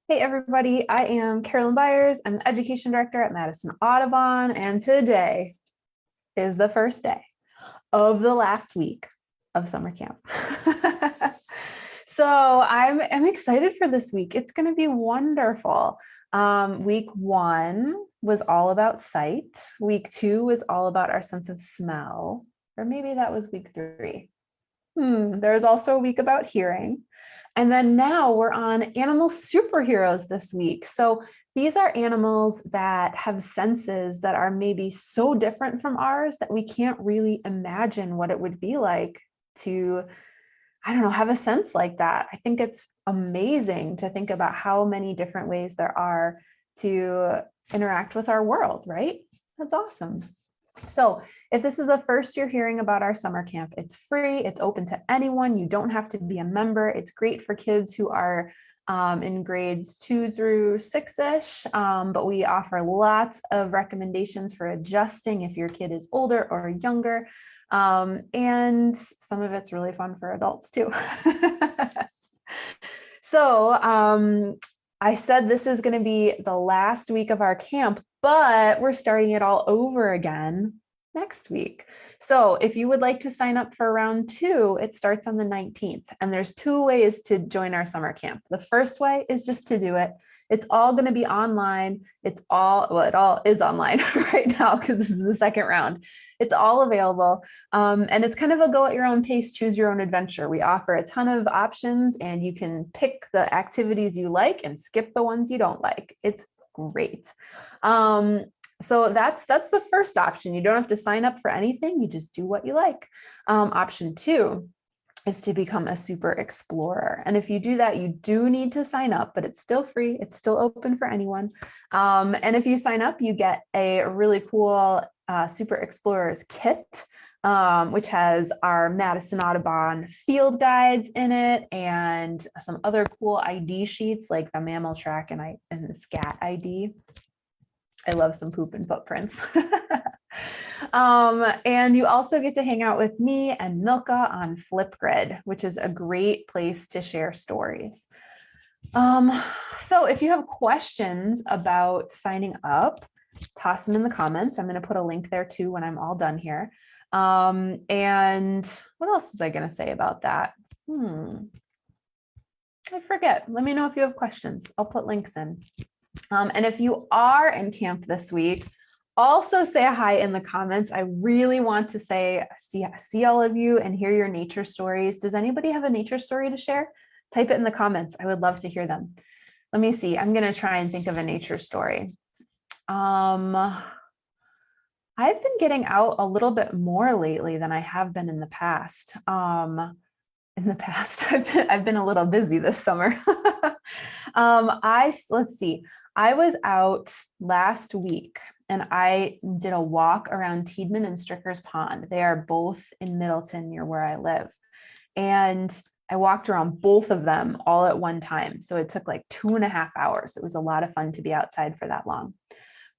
Hey everybody, I am Carolyn Byers. I'm the Education Director at Madison Audubon, and today is the first day of the last week of summer camp. So I'm excited for this week. It's going to be wonderful. Week 1 was all about sight. Week 2 was all about our sense of smell, or maybe that was week 3. There's also a week about hearing. And then now we're on animal superheroes this week. So these are animals that have senses that are maybe so different from ours that we can't really imagine what it would be like to, I don't know, have a sense like that. I think it's amazing to think about how many different ways there are to interact with our world, right? That's awesome. So if this is the first you're hearing about our summer camp, it's free, it's open to anyone. You don't have to be a member. It's great for kids who are in grades 2 through 6-ish, but we offer lots of recommendations for adjusting if your kid is older or younger. And some of it's really fun for adults too. So I said this is going to be the last week of our camp, but we're starting it all over again next week. So if you would like to sign up for round 2, it starts on the 19th. And there's 2 ways to join our summer camp. The first way is just to do it. It's all going to be online. It all is online right now because this is the second round. It's all available. And it's kind of a go at your own pace, choose your own adventure. We offer a ton of options and you can pick the activities you like and skip the ones you don't like. It's great. So that's the first option. You don't have to sign up for anything. You just do what you like. Option 2 is to become a super explorer. And if you do that, you do need to sign up, but it's still free. It's still open for anyone. And if you sign up, you get a really cool Super Explorers kit, which has our Madison Audubon field guides in it and some other cool ID sheets like the mammal track and the scat ID. I love some poop and footprints. And you also get to hang out with me and Milka on Flipgrid, which is a great place to share stories. So if you have questions about signing up, toss them in the comments. I'm going to put a link there too when I'm all done here. And what else was I going to say about that? I forget. Let me know if you have questions. I'll put links in. And if you are in camp this week, also say hi in the comments. I really want to see all of you and hear your nature stories. Does anybody have a nature story to share? Type it in the comments. I would love to hear them. Let me see. I'm going to try and think of a nature story. I've been getting out a little bit more lately than I have been in the past. I've been a little busy this summer. Let's see. I was out last week and I did a walk around Tiedemann and Stricker's Pond. They are both in Middleton near where I live. And I walked around both of them all at one time. So it took like 2.5 hours. It was a lot of fun to be outside for that long.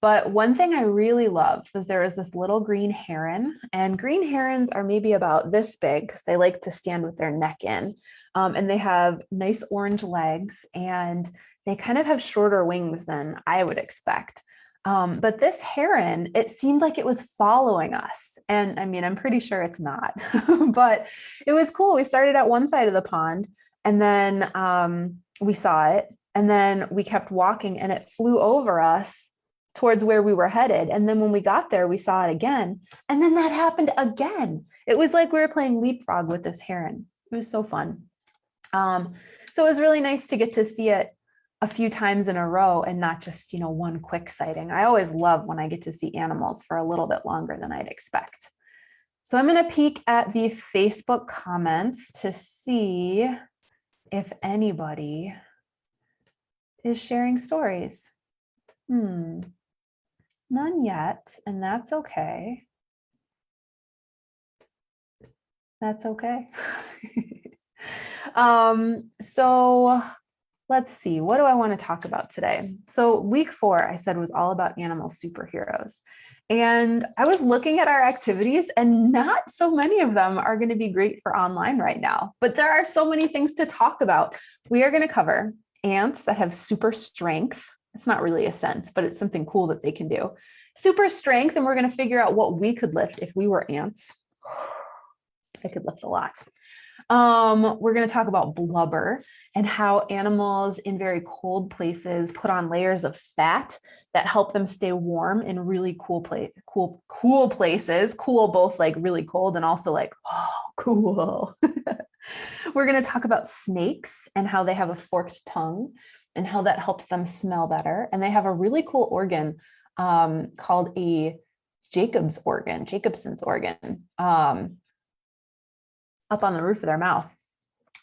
But one thing I really loved was there was this little green heron, and green herons are maybe about this big because they like to stand with their neck in. And they have nice orange legs and they kind of have shorter wings than I would expect. But this heron, it seemed like it was following us. And I mean, I'm pretty sure it's not, but it was cool. We started at one side of the pond and then we saw it and then we kept walking and it flew over us towards where we were headed. And then when we got there, we saw it again. And then that happened again. It was like we were playing leapfrog with this heron. It was so fun. So it was really nice to get to see it a few times in a row and not just, one quick sighting. I always love when I get to see animals for a little bit longer than I'd expect. So I'm going to peek at the Facebook comments to see if anybody is sharing stories. None yet, and that's okay. That's okay. So let's see, what do I want to talk about today? So week 4, I said, was all about animal superheroes. And I was looking at our activities and not so many of them are going to be great for online right now, but there are so many things to talk about. We are going to cover ants that have super strength. It's not really a sense, but it's something cool that they can do. Super strength, and we're going to figure out what we could lift if we were ants. I could lift a lot. We're going to talk about blubber and how animals in very cold places put on layers of fat that help them stay warm in really cool places. Cool, both like really cold and also like, oh, cool. We're going to talk about snakes and how they have a forked tongue and how that helps them smell better. And they have a really cool organ called a Jacobson's organ, up on the roof of their mouth.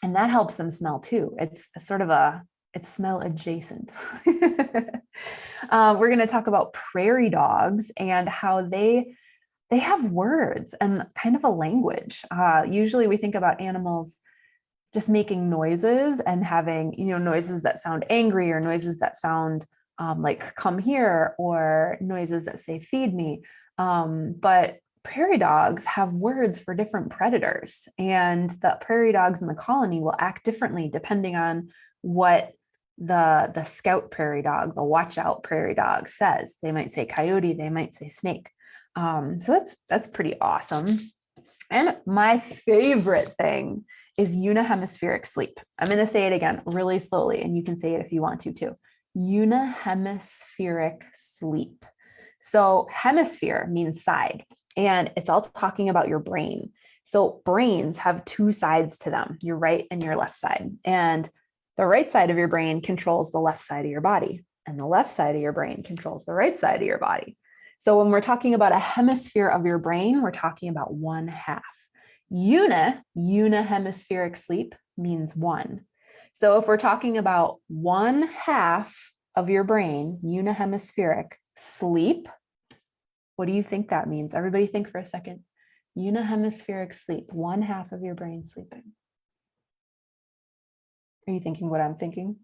And that helps them smell too. It's sort of it's smell adjacent. We're going to talk about prairie dogs and how they have words and kind of a language. Usually we think about animals just making noises and having, noises that sound angry or noises that sound like come here, or noises that say feed me. But prairie dogs have words for different predators, and the prairie dogs in the colony will act differently depending on what the scout prairie dog, the watch out prairie dog says. They might say coyote, they might say snake. So that's pretty awesome. And my favorite thing is unihemispheric sleep. I'm going to say it again really slowly, and you can say it if you want to too. Unihemispheric sleep. So hemisphere means side, and it's all talking about your brain. So brains have two sides to them, your right and your left side. And the right side of your brain controls the left side of your body, and the left side of your brain controls the right side of your body. So when we're talking about a hemisphere of your brain, we're talking about one half. Unihemispheric sleep means one. So if we're talking about one half of your brain, unihemispheric sleep, what do you think that means? Everybody think for a second. Unihemispheric sleep, one half of your brain sleeping. Are you thinking what I'm thinking?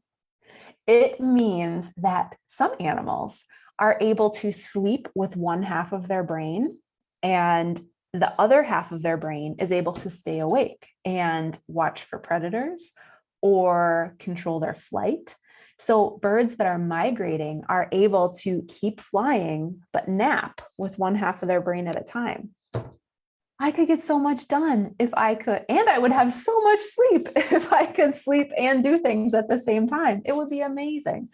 It means that some animals are able to sleep with one half of their brain, and the other half of their brain is able to stay awake and watch for predators or control their flight. So birds that are migrating are able to keep flying, but nap with one half of their brain at a time. I could get so much done if I could, and I would have so much sleep if I could sleep and do things at the same time. It would be amazing.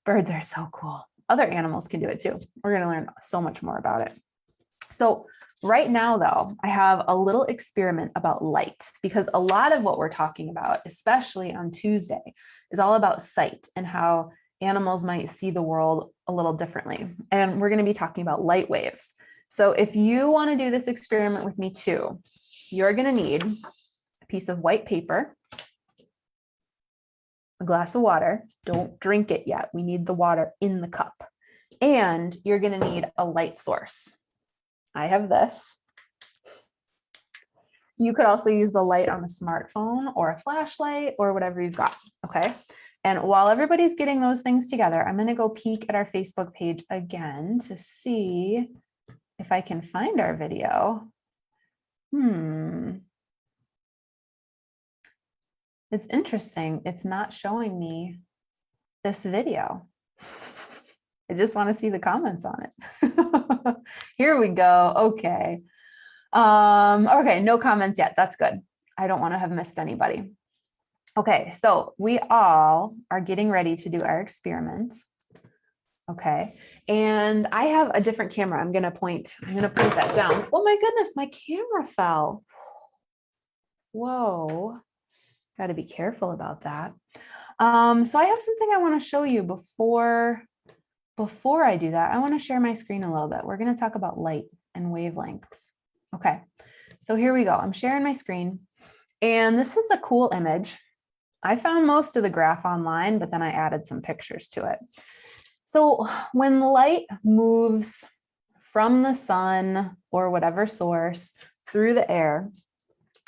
Birds are so cool. Other animals can do it too. We're going to learn so much more about it. So right now, though, I have a little experiment about light, because a lot of what we're talking about, especially on Tuesday, is all about sight and how animals might see the world a little differently. And we're going to be talking about light waves. So if you want to do this experiment with me too, you're going to need a piece of white paper, a glass of water. Don't drink it yet. We need the water in the cup. And you're going to need a light source. I have this. You could also use the light on a smartphone or a flashlight or whatever you've got, okay? And while everybody's getting those things together, I'm going to go peek at our Facebook page again to see if I can find our video. It's interesting. It's not showing me this video. I just want to see the comments on it. Here we go. Okay. Okay, no comments yet. That's good. I don't want to have missed anybody. Okay, so we all are getting ready to do our experiment. Okay, and I have a different camera. I'm gonna point that down. Oh my goodness, my camera fell. Whoa, got to be careful about that. So I have something I want to show you before I do that. I want to share my screen a little bit. We're going to talk about light and wavelengths. Okay, so here we go. I'm sharing my screen, and this is a cool image. I found most of the graph online, but then I added some pictures to it. So when light moves from the sun or whatever source through the air,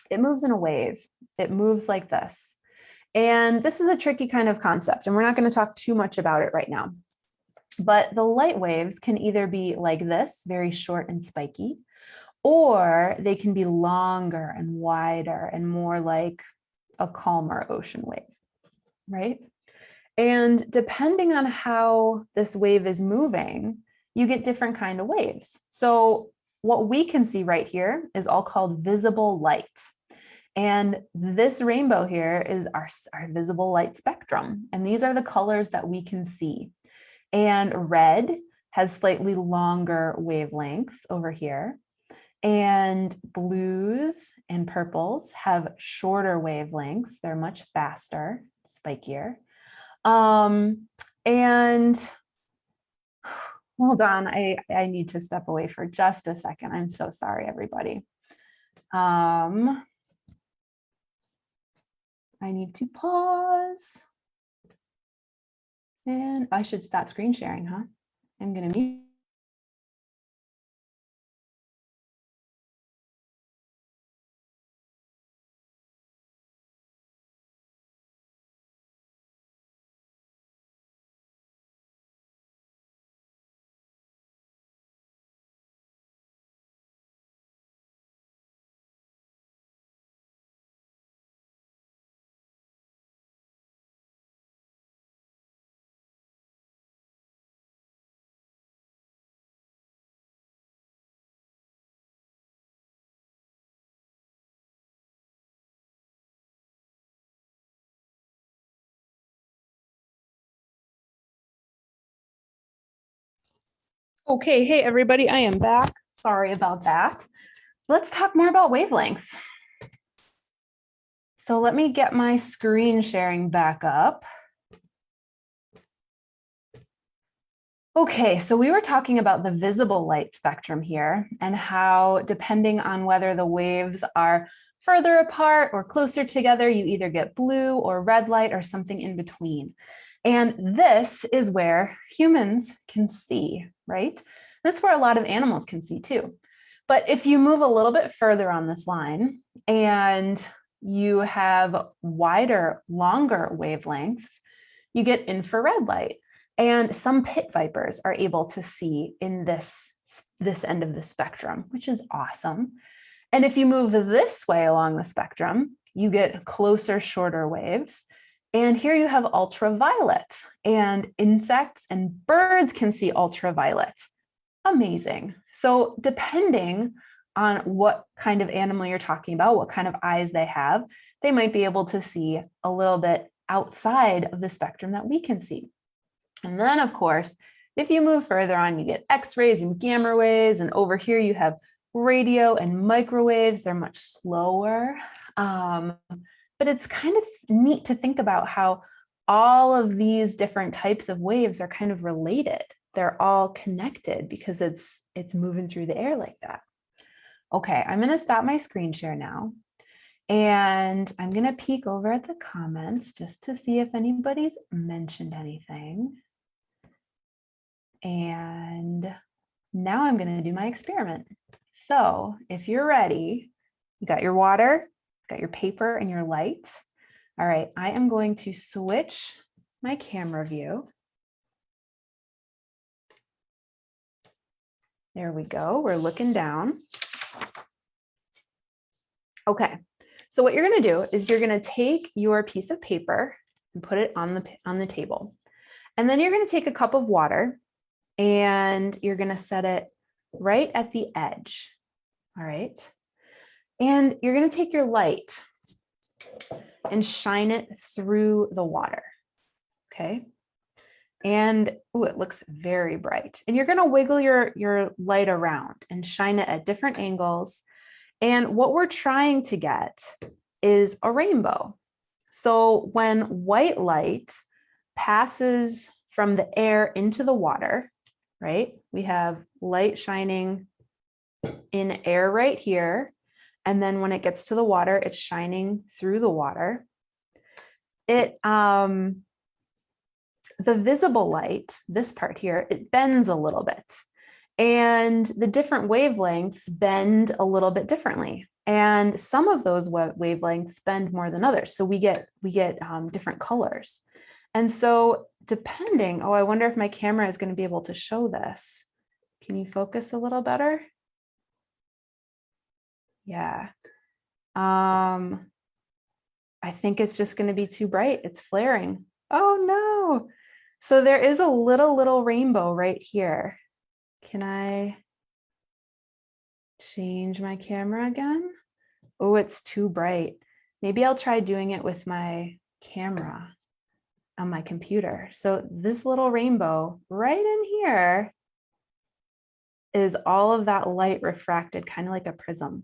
it moves in a wave. It moves like this. And this is a tricky kind of concept, and we're not going to talk too much about it right now. But the light waves can either be like this, very short and spiky, or they can be longer and wider and more like a calmer ocean wave, right? And depending on how this wave is moving, you get different kind of waves. So what we can see right here is all called visible light. And this rainbow here is our visible light spectrum. And these are the colors that we can see. And red has slightly longer wavelengths over here. And blues and purples have shorter wavelengths. They're much faster, spikier. And hold on, I need to step away for just a second. I'm so sorry, everybody. I need to pause. And I should stop screen sharing, huh? I'm gonna mute. Okay, hey everybody, I am back. Sorry about that. Let's talk more about wavelengths. So let me get my screen sharing back up. Okay, so we were talking about the visible light spectrum here and how depending on whether the waves are further apart or closer together, you either get blue or red light or something in between. And this is where humans can see, right? That's where a lot of animals can see too. But if you move a little bit further on this line and you have wider, longer wavelengths, you get infrared light. And some pit vipers are able to see in this end of the spectrum, which is awesome. And if you move this way along the spectrum, you get closer, shorter waves. And here you have ultraviolet, and insects and birds can see ultraviolet. Amazing. So depending on what kind of animal you're talking about, what kind of eyes they have, they might be able to see a little bit outside of the spectrum that we can see. And then, of course, if you move further on, you get X-rays and gamma rays, and over here you have radio and microwaves. They're much slower, but it's kind of neat to think about how all of these different types of waves are kind of related. They're all connected because it's moving through the air like that. Okay, I'm going to stop my screen share now. And I'm going to peek over at the comments just to see if anybody's mentioned anything. And now I'm going to do my experiment. So if you're ready, you got your water, got your paper and your light. All right, I am going to switch my camera view. There we go. We're looking down. Okay, so what you're going to do is you're going to take your piece of paper and put it on the table. And then you're going to take a cup of water and you're going to set it right at the edge. All right. And you're going to take your light and shine it through the water. Okay. And ooh, it looks very bright. And you're going to wiggle your light around and shine it at different angles. And what we're trying to get is a rainbow. So when white light passes from the air into the water, right? We have light shining in air right here. And then when it gets to the water, it's shining through the water. The visible light, this part here, it bends a little bit. And the different wavelengths bend a little bit differently. And some of those wavelengths bend more than others. So we get different colors. And so depending, oh, I wonder if my camera is going to be able to show this. Can you focus a little better? Yeah. I think it's just going to be too bright. It's flaring. Oh no. So there is a little rainbow right here. Can I change my camera again? Oh, it's too bright. Maybe I'll try doing it with my camera on my computer. So this little rainbow right in here is all of that light refracted, kind of like a prism.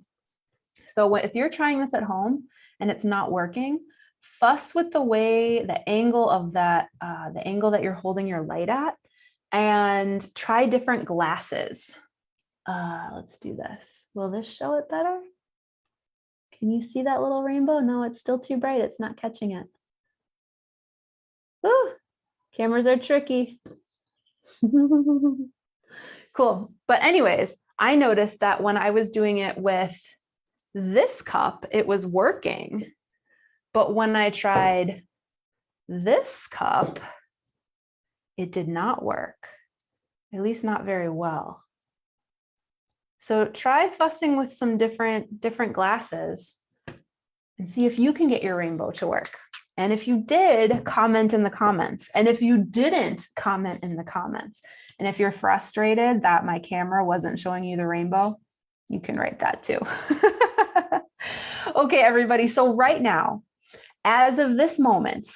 So if you're trying this at home and it's not working, fuss with the angle of that, the angle that you're holding your light at, and try different glasses. Let's do this. Will this show it better? Can you see that little rainbow? No, it's still too bright. It's not catching it. Ooh, cameras are tricky. Cool. But anyways, I noticed that when I was doing it with this cup, it was working. But when I tried this cup, it did not work, at least not very well. So try fussing with some different glasses and see if you can get your rainbow to work. And if you did, comment in the comments. And if you didn't, comment in the comments. And if you're frustrated that my camera wasn't showing you the rainbow, you can write that too. Okay, everybody. So right now, as of this moment,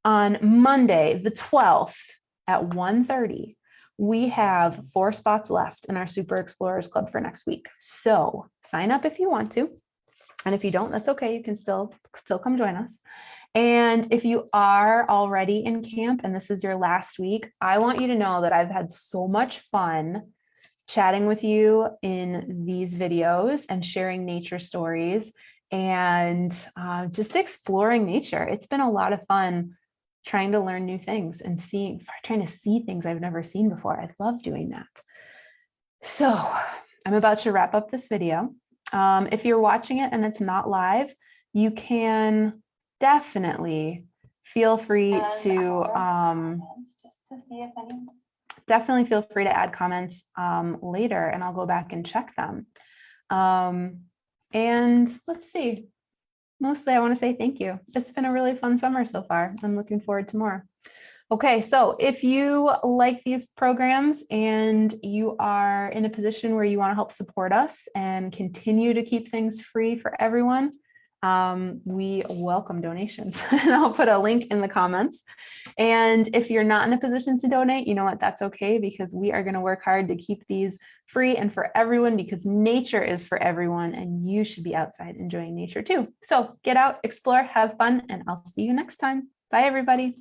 on Monday, the 12th at 1:30, we have 4 spots left in our Super Explorers Club for next week. So sign up if you want to. And if you don't, that's okay. You can still come join us. And if you are already in camp and this is your last week, I want you to know that I've had so much fun chatting with you in these videos and sharing nature stories and just exploring nature. It's been a lot of fun trying to learn new things and trying to see things I've never seen before. I love doing that. So I'm about to wrap up this video. If you're watching it and it's not live, you can definitely feel free to definitely feel free to add comments later, and I'll go back and check them. And let's see. Mostly I want to say thank you. It's been a really fun summer so far. I'm looking forward to more. Okay, so if you like these programs and you are in a position where you want to help support us and continue to keep things free for everyone, we welcome donations. And I'll put a link in the comments. And if you're not in a position to donate, you know what, that's okay, because we are going to work hard to keep these free and for everyone, because nature is for everyone and you should be outside enjoying nature too. So get out, explore, have fun, and I'll see you next time. Bye, everybody.